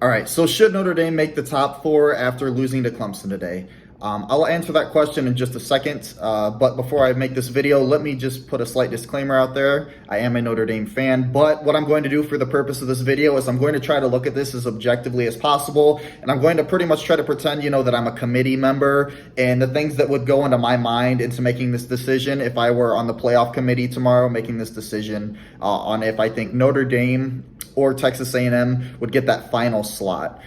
All right, so should Notre Dame make the top four after losing to Clemson today? I'll answer that question in just a second, but before I make this video, let me just put a slight disclaimer out there. I am a Notre Dame fan, but what I'm going to do for the purpose of this video is I'm going to try to look at this as objectively as possible, and I'm going to pretty much try to pretend, that I'm a committee member, and the things that would go into my mind into making this decision if I were on the playoff committee tomorrow, making this decision on if I think Notre Dame or Texas A&M would get that final slot.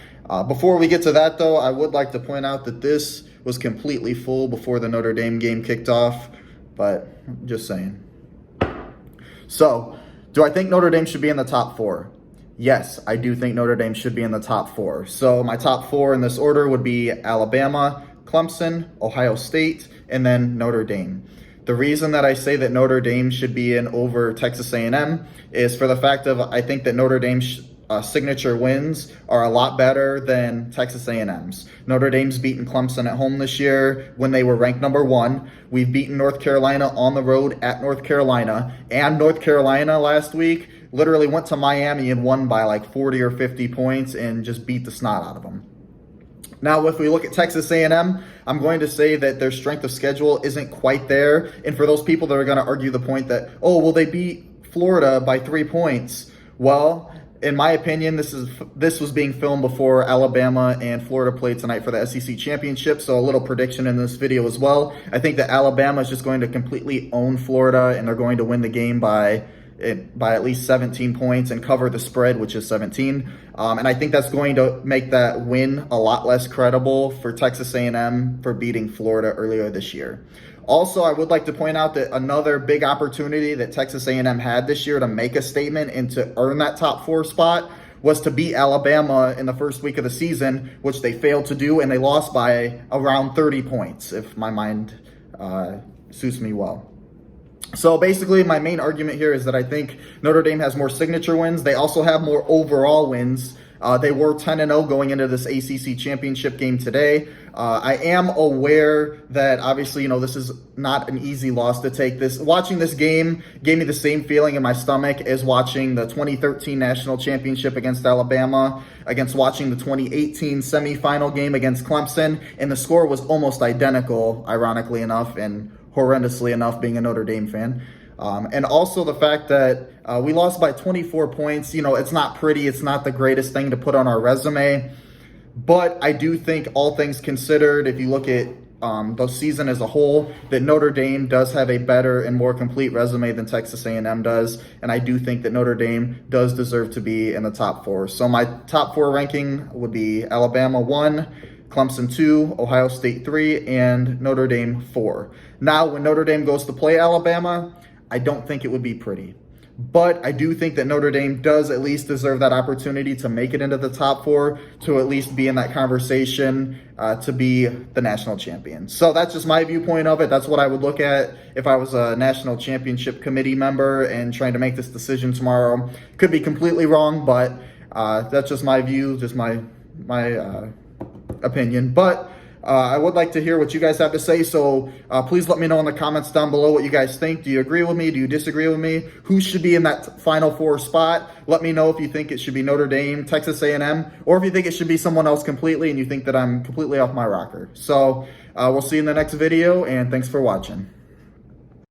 Before we get to that, though, I would like to point out that this was completely full before the Notre Dame game kicked off, but just saying. So, do I think Notre Dame should be in the top four? Yes, I do think Notre Dame should be in the top four. So my top four in this order would be Alabama, Clemson, Ohio State, and then Notre Dame. The reason that I say that Notre Dame should be in over Texas A&M is for the fact of I think that Notre Dame's signature wins are a lot better than Texas A&M's. Notre Dame's beaten Clemson at home this year when they were ranked number 1. We've beaten North Carolina on the road at North Carolina, and North Carolina last week literally went to Miami and won by like 40 or 50 points and just beat the snot out of them. Now, if we look at Texas A&M, I'm going to say that their strength of schedule isn't quite there. And for those people that are going to argue the point that, oh, well, they beat Florida by 3 points. Well, in my opinion, this was being filmed before Alabama and Florida played tonight for the SEC championship. So a little prediction in this video as well. I think that Alabama is just going to completely own Florida, and they're going to win the game by at least 17 points and cover the spread, which is 17. And I think that's going to make that win a lot less credible for Texas A&M for beating Florida earlier this year. Also, I would like to point out that another big opportunity that Texas A&M had this year to make a statement and to earn that top 4 spot was to beat Alabama in the first week of the season, which they failed to do, and they lost by around 30 points, if my mind suits me well. So basically, my main argument here is that I think Notre Dame has more signature wins. They also have more overall wins. They were 10-0 going into this ACC championship game today. I am aware that obviously, this is not an easy loss to take. Watching this game gave me the same feeling in my stomach as watching the 2013 national championship against Alabama, against watching the 2018 semifinal game against Clemson, and the score was almost identical, ironically enough, and horrendously enough, being a Notre Dame fan. And also the fact that we lost by 24 points. It's not pretty. It's not the greatest thing to put on our resume. But I do think, all things considered, if you look at the season as a whole, that Notre Dame does have a better and more complete resume than Texas A&M does. And I do think that Notre Dame does deserve to be in the top 4. So my top 4 ranking would be Alabama 1, Clemson 2, Ohio State 3, and Notre Dame 4. Now, when Notre Dame goes to play Alabama, I don't think it would be pretty. But I do think that Notre Dame does at least deserve that opportunity to make it into the top 4, to at least be in that conversation to be the national champion. So that's just my viewpoint of it. That's what I would look at if I was a national championship committee member and trying to make this decision tomorrow. Could be completely wrong, but that's just my view, just my opinion. But I would like to hear what you guys have to say, so please let me know in the comments down below what you guys think. Do you agree with me? Do you disagree with me? Who should be in that Final 4 spot? Let me know if you think it should be Notre Dame, Texas A&M, or if you think it should be someone else completely and you think that I'm completely off my rocker. So we'll see you in the next video, and thanks for watching.